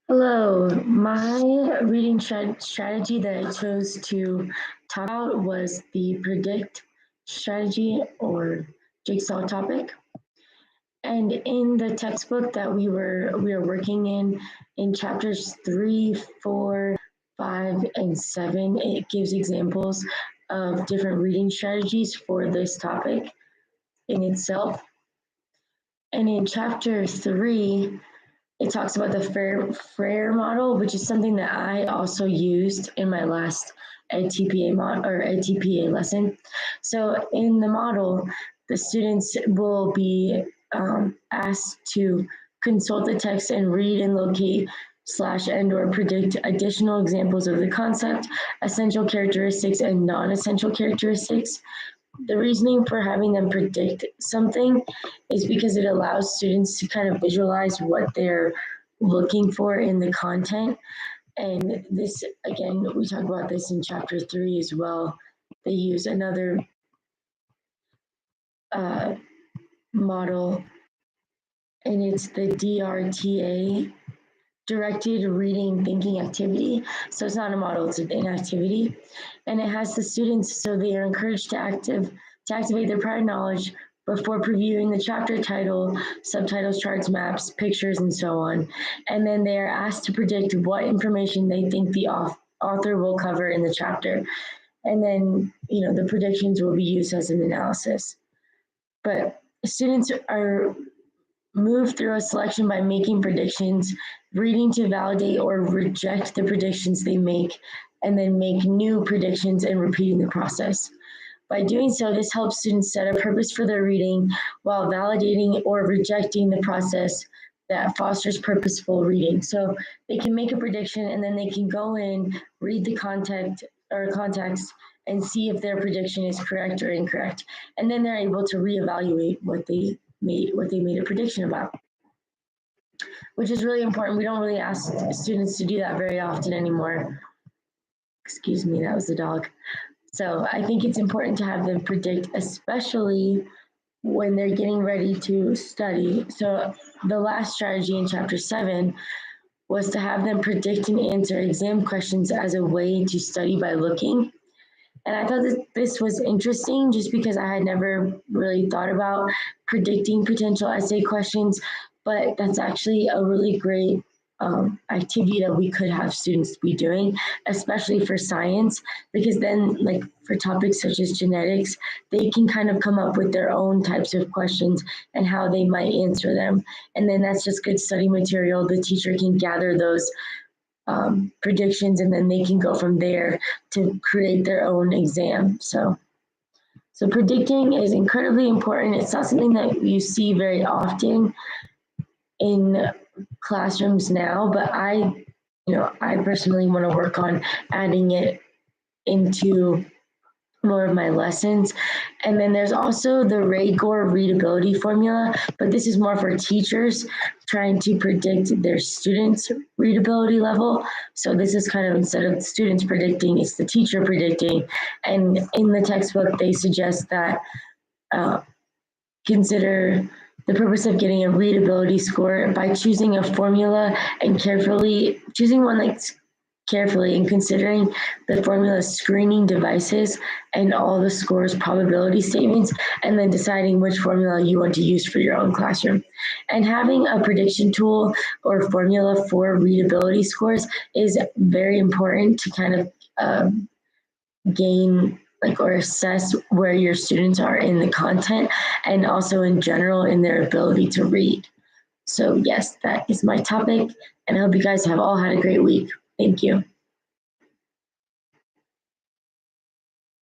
Hello, my reading strategy that I chose to talk about was the predict strategy or jigsaw topic. And in the textbook that we are working in chapters 3, 4, 5, and 7, it gives examples of different reading strategies for this topic in itself. And in chapter 3, it talks about the Frere model, which is something that I also used in my last ATPA lesson. So in the model, the students will be asked to consult the text and read and locate slash and or predict additional examples of the concept, essential characteristics, and non-essential characteristics. The reasoning for having them predict something is because it allows students to kind of visualize what they're looking for in the content. And this, again, we talk about this in chapter 3 as well. They use another model, and it's the DRTA, directed reading thinking activity. So it's not a model, it's an activity. And it has the students, so they are encouraged to activate their prior knowledge before previewing the chapter title, subtitles, charts, maps, pictures, and so on. And then they are asked to predict what information they think the author will cover in the chapter. And then, the predictions will be used as an analysis. But students are moved through a selection by making predictions, reading to validate or reject the predictions they make, and then make new predictions and repeating the process. By doing so, this helps students set a purpose for their reading while validating or rejecting the process that fosters purposeful reading. So they can make a prediction and then they can go in, read the context, and see if their prediction is correct or incorrect. And then they're able to reevaluate what they made a prediction about, which is really important. We don't really ask students to do that very often anymore. Excuse me, that was the dog. So I think it's important to have them predict, especially when they're getting ready to study. So the last strategy in chapter 7 was to have them predict and answer exam questions as a way to study by looking. And I thought that this was interesting just because I had never really thought about predicting potential essay questions, but that's actually a really great activity that we could have students be doing, especially for science, because then, like for topics such as genetics, they can kind of come up with their own types of questions and how they might answer them. And then that's just good study material. The teacher can gather those predictions, and then they can go from there to create their own exam. So predicting is incredibly important. It's not something that you see very often in classrooms now, but I personally want to work on adding it into more of my lessons. And then there's also the Ray-Gore readability formula, but this is more for teachers trying to predict their students' readability level. So this is kind of, instead of students predicting, it's the teacher predicting. And in the textbook, they suggest that consider the purpose of getting a readability score by choosing a formula and choosing one that's carefully and considering the formula's screening devices and all the score's probability statements, and then deciding which formula you want to use for your own classroom. And having a prediction tool or formula for readability scores is very important to kind of gain or assess where your students are in the content and also in general in their ability to read. So yes, that is my topic, and I hope you guys have all had a great week. Thank you.